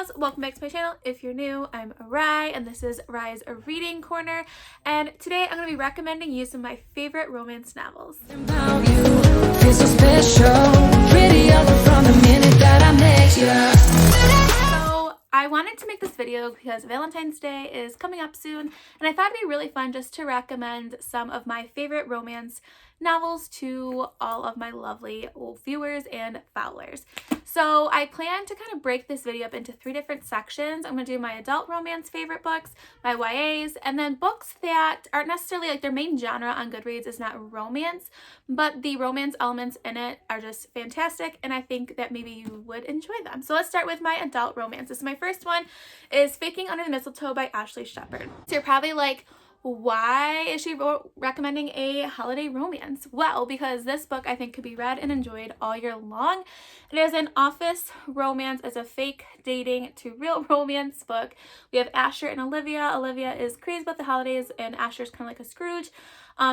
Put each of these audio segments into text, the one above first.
dolls, welcome back to my channel. If you're new, I'm Rye and this is Rye's Reading Corner, and today I'm going to be recommending you some of my favorite romance novels. So I wanted to make this video because Valentine's Day is coming up soon, and I thought it'd be really fun just to recommend some of my favorite romance novels to all of my lovely viewers and followers. So I plan to kind of break this video up into 3 different sections. I'm going to do my adult romance favorite books, my YAs, and then books that aren't necessarily like their main genre on Goodreads is not romance, but the romance elements in it are just fantastic, and I think that maybe you would enjoy them. So let's start with my adult romances. So my first one is Faking Under the Mistletoe by Ashley Shepherd. So you're probably like, why is she recommending a holiday romance? Well, because this book I think could be read and enjoyed all year long. It is an office romance. It's a fake dating to real romance book. We have Asher and Olivia. Olivia is crazy about the holidays and Asher's kind of like a Scrooge.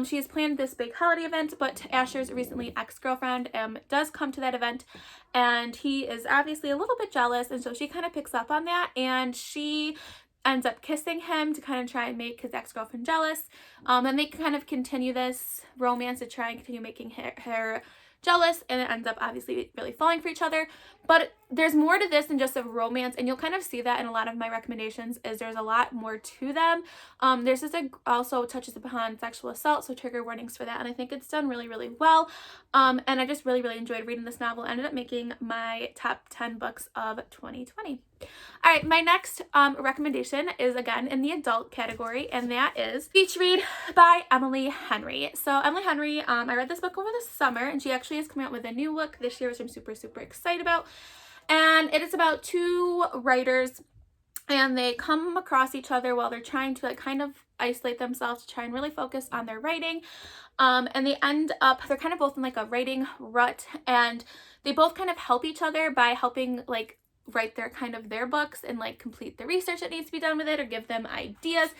She has planned this big holiday event, but Asher's recently ex-girlfriend does come to that event, and he is obviously a little bit jealous, and so she kind of picks up on that, and she ends up kissing him to kind of try and make his ex-girlfriend jealous. And they kind of continue this romance to try and continue making her jealous, and it ends up obviously really falling for each other. But there's more to this than just a romance, and you'll kind of see that in a lot of my recommendations is there's a lot more to them. There's this also touches upon sexual assault, so trigger warnings for that, and I think it's done really, really well. And I just really, really enjoyed reading this novel. It ended up making my top 10 books of 2020. All right, my next recommendation is again in the adult category, and that is Beach Read by Emily Henry. So Emily Henry, I read this book over the summer, and she actually is coming out with a new book this year, which I'm super, super excited about. And it is about 2 writers, and they come across each other while they're trying to like kind of isolate themselves to try and really focus on their writing. And they end up, they're kind of both in like a writing rut, and they both kind of help each other by helping like write their books and like complete the research that needs to be done with it or give them ideas.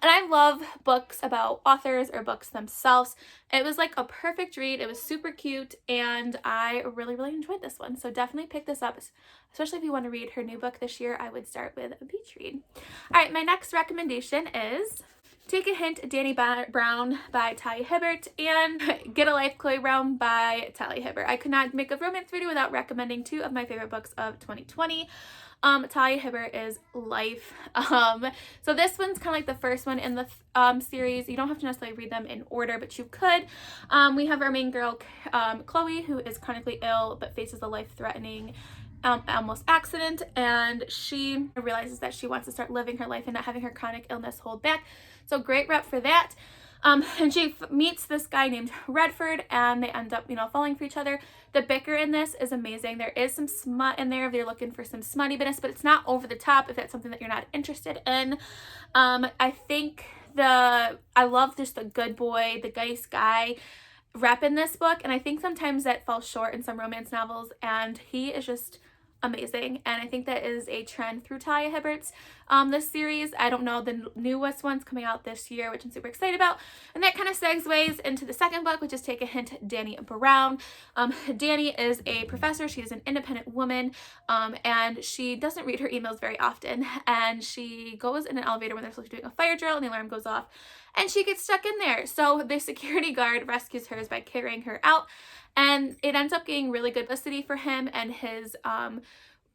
And I love books about authors or books themselves. It was like a perfect read. It was super cute, and I really, really enjoyed this one. So definitely pick this up, especially if you want to read her new book this year. I would start with a beach read. All right, my next recommendation is Take a Hint, Danny Brown by Talia Hibbert, and Get a Life, Chloe Brown by Talia Hibbert. I could not make a romance video without recommending 2 of my favorite books of 2020. Talia Hibbert is life. So this one's kind of like the first one in the series. You don't have to necessarily read them in order, but you could. We have our main girl, Chloe, who is chronically ill but faces a life-threatening almost accident, and she realizes that she wants to start living her life and not having her chronic illness hold back. So great rep for that. And she meets this guy named Redford, and they end up, falling for each other. The bicker in this is amazing. There is some smut in there if you're looking for some smuttiness, but it's not over the top if that's something that you're not interested in. I think I love just the good boy, the nice guy rep in this book, and I think sometimes that falls short in some romance novels, and he is just amazing, and I think that is a trend through Talia Hibbert's this series. I don't know the newest one's coming out this year, which I'm super excited about, and that kind of segues into the second book, which is Take a Hint, Danny Brown. Danny is a professor. She is an independent woman, and she doesn't read her emails very often, and she goes in an elevator when they're supposed to be doing a fire drill, and the alarm goes off, and she gets stuck in there. So the security guard rescues her by carrying her out, and it ends up getting really good publicity for him and his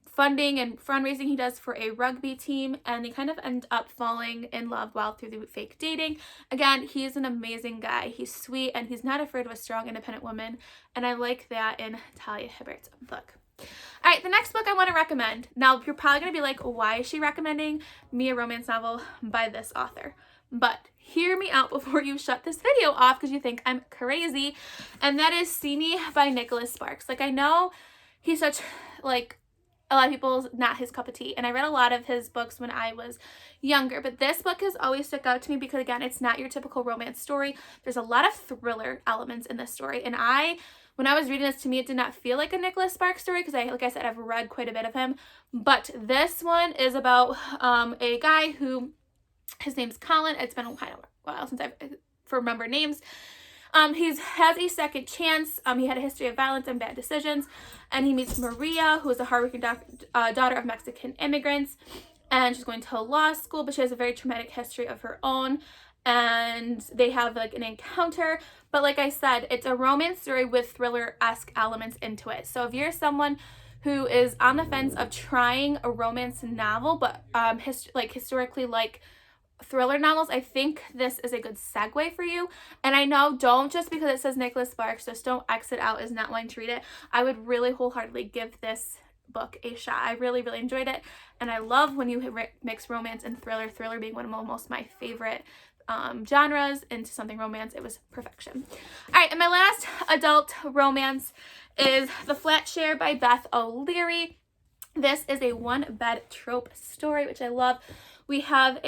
funding and fundraising he does for a rugby team, and they kind of end up falling in love while through the fake dating. Again, he is an amazing guy. He's sweet, and he's not afraid of a strong, independent woman, and I like that in Talia Hibbert's book. All right, the next book I want to recommend. Now, you're probably going to be like, why is she recommending me a romance novel by this author? But hear me out before you shut this video off because you think I'm crazy, and that is See Me by Nicholas Sparks. Like, I know he's such, like, a lot of people's not his cup of tea, and I read a lot of his books when I was younger, but this book has always stuck out to me because, again, it's not your typical romance story. There's a lot of thriller elements in this story, and when I was reading this, to me, it did not feel like a Nicholas Sparks story because, like I said, I've read quite a bit of him, but this one is about a guy who, his name's Colin. It's been a while since I've remembered names. He has a second chance. He had a history of violence and bad decisions, and he meets Maria, who is a hardworking daughter of Mexican immigrants, and she's going to law school, but she has a very traumatic history of her own, and they have like an encounter. But like I said, it's a romance story with thriller-esque elements into it. So if you're someone who is on the fence of trying a romance novel, but historically like thriller novels, I think this is a good segue for you. And I know, don't just because it says Nicholas Sparks, just don't exit out as not wanting to read it. I would really wholeheartedly give this book a shot. I really, really enjoyed it, and I love when you mix romance and thriller, thriller being one of almost my favorite genres, into something romance. It was perfection. All right, and my last adult romance is The Flat Share by Beth O'Leary. This is a one-bed trope story, which I love. We have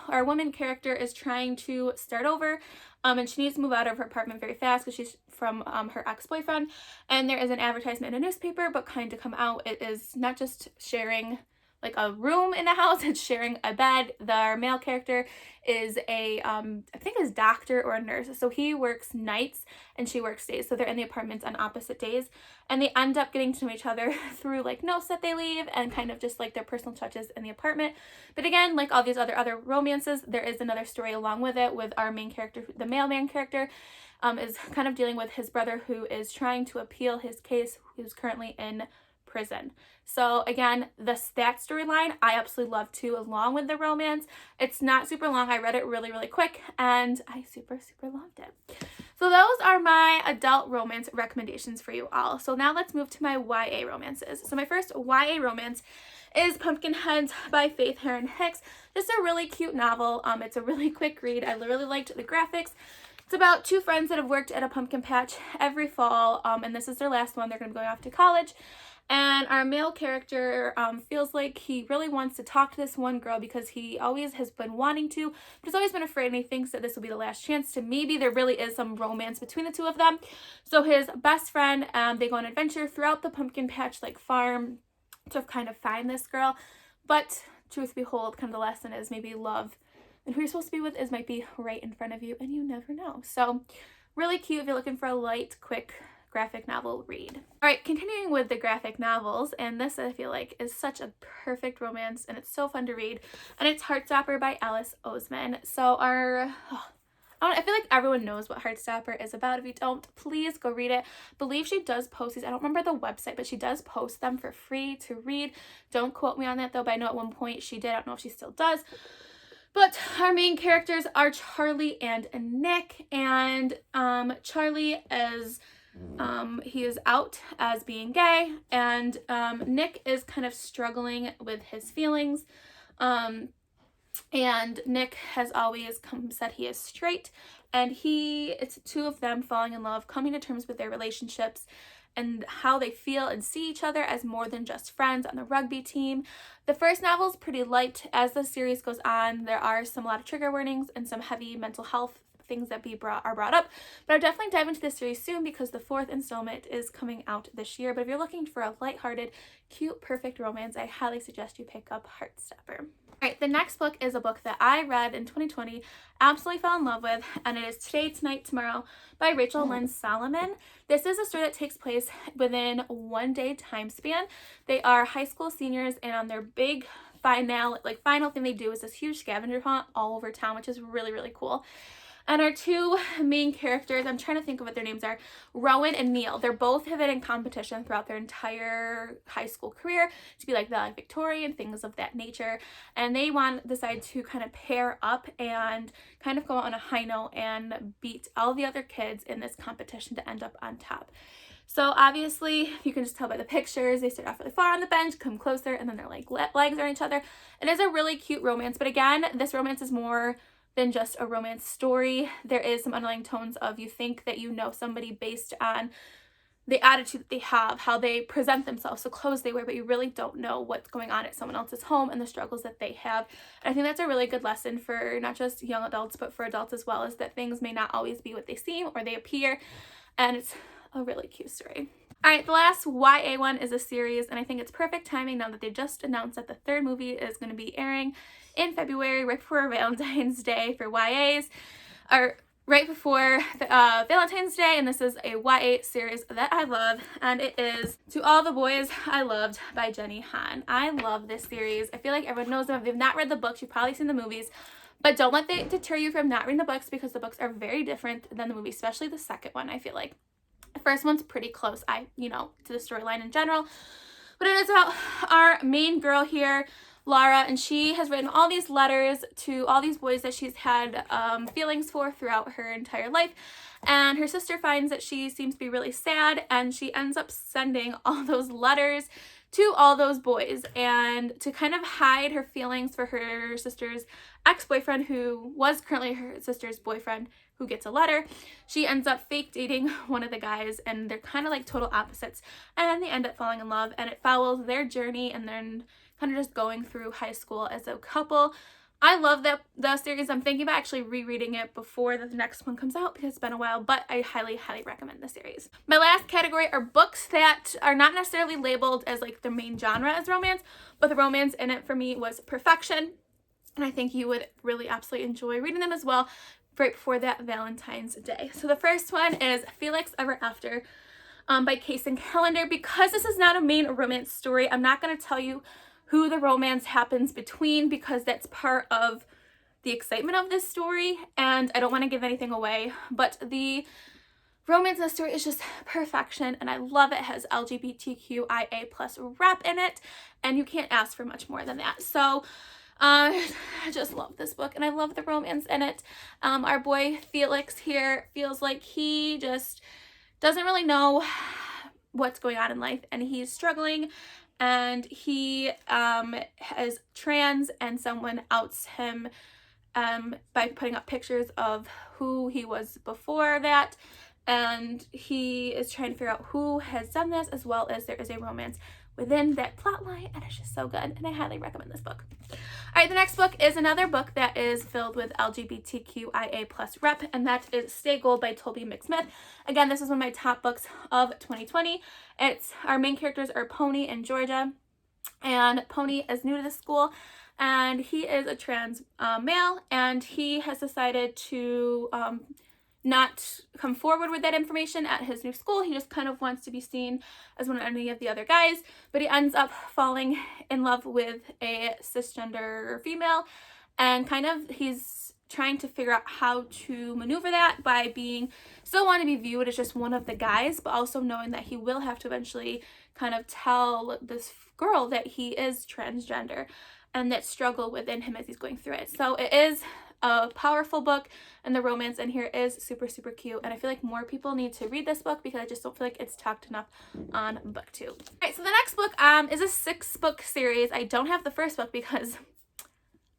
our woman character is trying to start over, and she needs to move out of her apartment very fast because she's from her ex-boyfriend, and there is an advertisement in a newspaper, but kind to come out, it is not just sharing like a room in the house, it's sharing a bed. Our male character is I think is doctor or a nurse, so he works nights and she works days, so they're in the apartments on opposite days, and they end up getting to know each other through like notes that they leave and kind of just like their personal touches in the apartment. But again, like all these other romances, there is another story along with it, with our main character, the male main character, is kind of dealing with his brother who is trying to appeal his case, who's currently in prison. So again, that storyline I absolutely love too, along with the romance. It's not super long. I read it really, really quick, and I super, super loved it. So those are my adult romance recommendations for you all. So now let's move to my YA romances. So my first YA romance is Pumpkinheads by Faith Heron Hicks. Just a really cute novel. It's a really quick read. I really liked the graphics. It's about two friends that have worked at a pumpkin patch every fall, and this is their last one. They're going to be going off to college. And our male character feels like he really wants to talk to this one girl because he always has been wanting to, but he's always been afraid, and he thinks that this will be the last chance to maybe there really is some romance between the two of them. So his best friend, they go on an adventure throughout the pumpkin patch like farm to kind of find this girl. But truth behold, kind of the lesson is maybe love and who you're supposed to be with might be right in front of you, and you never know. So really cute if you're looking for a light, quick graphic novel read. All right, continuing with the graphic novels, and this I feel like is such a perfect romance, and it's so fun to read, and it's Heartstopper by Alice Oseman. So I feel like everyone knows what Heartstopper is about. If you don't, please go read it. I believe she does post these. I don't remember the website, but she does post them for free to read. Don't quote me on that though, but I know at one point she did. I don't know if she still does. But our main characters are Charlie and Nick, and Charlie is he is out as being gay, and Nick is kind of struggling with his feelings, and Nick has always said he is straight, and it's two of them falling in love, coming to terms with their relationships and how they feel and see each other as more than just friends on the rugby team. The first novel is pretty light. As the series goes on, there are a lot of trigger warnings and some heavy mental health things that are brought up, but I'll definitely dive into this series soon because the 4th installment is coming out this year. But if you're looking for a lighthearted, cute, perfect romance, I highly suggest you pick up Heartstopper. All right, the next book is a book that I read in 2020, absolutely fell in love with, and it is Today, Tonight, Tomorrow by Rachel Lynn Solomon. This is a story that takes place within one day time span. They are high school seniors, and on their big final thing they do is this huge scavenger hunt all over town, which is really, really cool. And our two main characters, I'm trying to think of what their names are, Rowan and Neil. They're both have been in competition throughout their entire high school career to be like valedictorian, things of that nature. And they decide to kind of pair up and kind of go out on a high note and beat all the other kids in this competition to end up on top. So obviously, you can just tell by the pictures, they start off really far on the bench, come closer, and then their legs are on each other. It is a really cute romance, but again, this romance is more than just a romance story. There is some underlying tones of you think that you know somebody based on the attitude that they have, how they present themselves, the clothes they wear, but you really don't know what's going on at someone else's home and the struggles that they have. And I think that's a really good lesson for not just young adults, but for adults as well, is that things may not always be what they seem or they appear, and it's a really cute story. All right, the last YA one is a series, and I think it's perfect timing now that they just announced that the 3rd movie is going to be airing in February, right before Valentine's Day for YAs. Or right before Valentine's Day, and this is a YA series that I love, and it is To All the Boys I Loved by Jenny Han. I love this series. I feel like everyone knows them. If you've not read the books, you've probably seen the movies, but don't let that deter you from not reading the books, because the books are very different than the movie, especially the second one. I feel like the first one's pretty close, to the storyline in general, but it is about our main girl here, Laura, and she has written all these letters to all these boys that she's had feelings for throughout her entire life, and her sister finds that she seems to be really sad, and she ends up sending all those letters to all those boys, and to kind of hide her feelings for her sister's ex-boyfriend, who was currently her sister's boyfriend, who gets a letter, she ends up fake dating one of the guys, and they're kind of like total opposites, and they end up falling in love, and it follows their journey and then kind of just going through high school as a couple. I love the series. I'm thinking about actually rereading it before the next one comes out because it's been a while, but I highly, highly recommend the series. My last category are books that are not necessarily labeled as like the main genre as romance, but the romance in it for me was perfection, and I think you would really absolutely enjoy reading them as well right before that Valentine's Day. So the first one is Felix Ever After by Case and Calendar. Because this is not a main romance story, I'm not going to tell you who the romance happens between, because that's part of the excitement of this story, and I don't want to give anything away, but the romance in the story is just perfection, and I love it. It has LGBTQIA plus rep in it, and you can't ask for much more than that. So I just love this book, and I love the romance in it. Our boy Felix here feels like he just doesn't really know what's going on in life, and he's struggling, and he is trans, and someone outs him by putting up pictures of who he was before that, and he is trying to figure out who has done this, as well as there is a romance within that plot line, and it's just so good, and I highly recommend this book. All right, the next book is another book that is filled with LGBTQIA plus rep, and that is Stay Gold by Toby McSmith. Again, this is one of my top books of 2020. Our main characters are Pony and Georgia, and Pony is new to the school, and he is a trans male, and he has decided to not come forward with that information at his new school. He just kind of wants to be seen as one of any of the other guys, but he ends up falling in love with a cisgender female, and kind of he's trying to figure out how to maneuver that by still want to be viewed as just one of the guys, but also knowing that he will have to eventually kind of tell this girl that he is transgender, and that struggle within him as he's going through it. So it is a powerful book, and the romance in here is super, super cute, and I feel like more people need to read this book because I just don't feel like it's talked enough on BookTube. All right, so the next book is a 6-book series. I don't have the first book because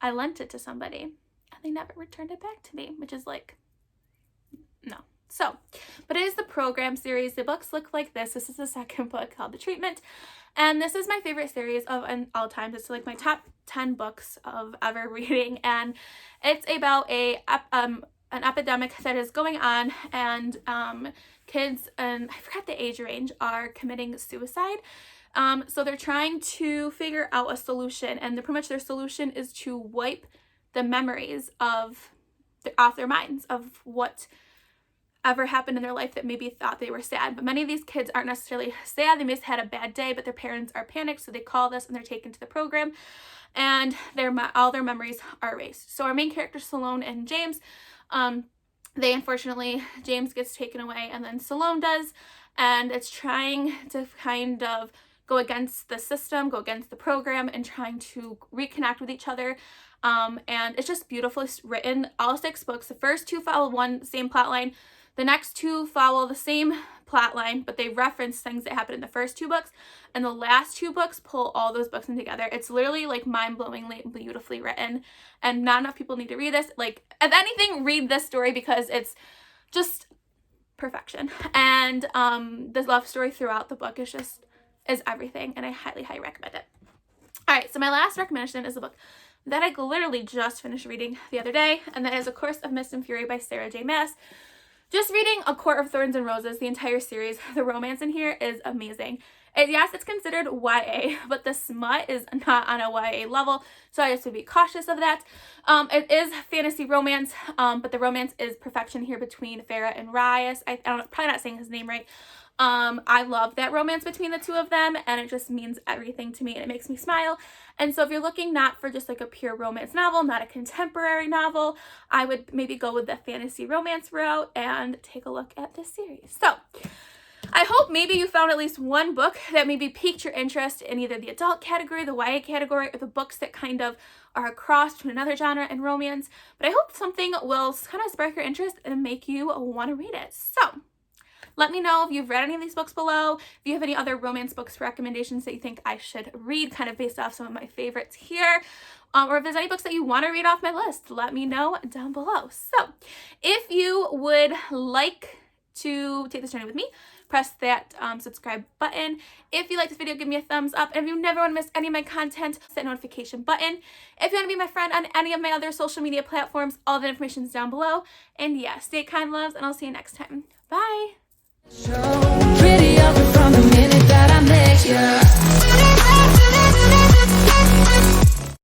I lent it to somebody and they never returned it back to me, which is like, no. So, but it is the program series. The books look like this. This is the second book, called The Treatment, and this is my favorite series of all time. It's like my top 10 books of ever reading, and it's about an epidemic that is going on, and kids, and I forgot the age range, are committing suicide. So they're trying to figure out a solution, and pretty much their solution is to wipe the memories off their minds of what ever happened in their life that maybe thought they were sad. But many of these kids aren't necessarily sad. They may have had a bad day, but their parents are panicked, so they call this and they're taken to the program, and all their memories are erased. So our main characters, Salome and James, James gets taken away, and then Salome does, and it's trying to kind of go against the system, go against the program, and trying to reconnect with each other. And it's just beautifully written. All 6 books. The first 2 follow one same plot line. The next 2 follow the same plot line, but they reference things that happened in the first 2 books, and the last 2 books pull all those books in together. It's literally like mind-blowingly beautifully written, and not enough people need to read this. Like, if anything, read this story because it's just perfection. And the love story throughout the book is everything, and I highly, highly recommend it. All right, so my last recommendation is a book that I literally just finished reading the other day, and that is A Course of Mist and Fury by Sarah J. Maas. Just reading A Court of Thorns and Roses, the entire series, the romance in here is amazing. Yes, it's considered YA, but the smut is not on a YA level, so I just would be cautious of that. It is fantasy romance, but the romance is perfection here between Farah and Rias. I don't know, probably not saying his name right. I love that romance between the two of them, and it just means everything to me, and it makes me smile. And so if you're looking not for just like a pure romance novel, not a contemporary novel, I would maybe go with the fantasy romance route and take a look at this series. So I hope maybe you found at least one book that maybe piqued your interest in either the adult category, the YA category, or the books that kind of are a cross between another genre and romance. But I hope something will kind of spark your interest and make you want to read it. So let me know if you've read any of these books below, if you have any other romance books recommendations that you think I should read, kind of based off some of my favorites here, or if there's any books that you want to read off my list, let me know down below. So if you would like to take this journey with me, press that subscribe button. If you like this video, give me a thumbs up. And if you never want to miss any of my content, hit that notification button. If you want to be my friend on any of my other social media platforms, all the information is down below. And yeah, stay kind, loves, and I'll see you next time. Bye. Pretty up from the minute that I met you.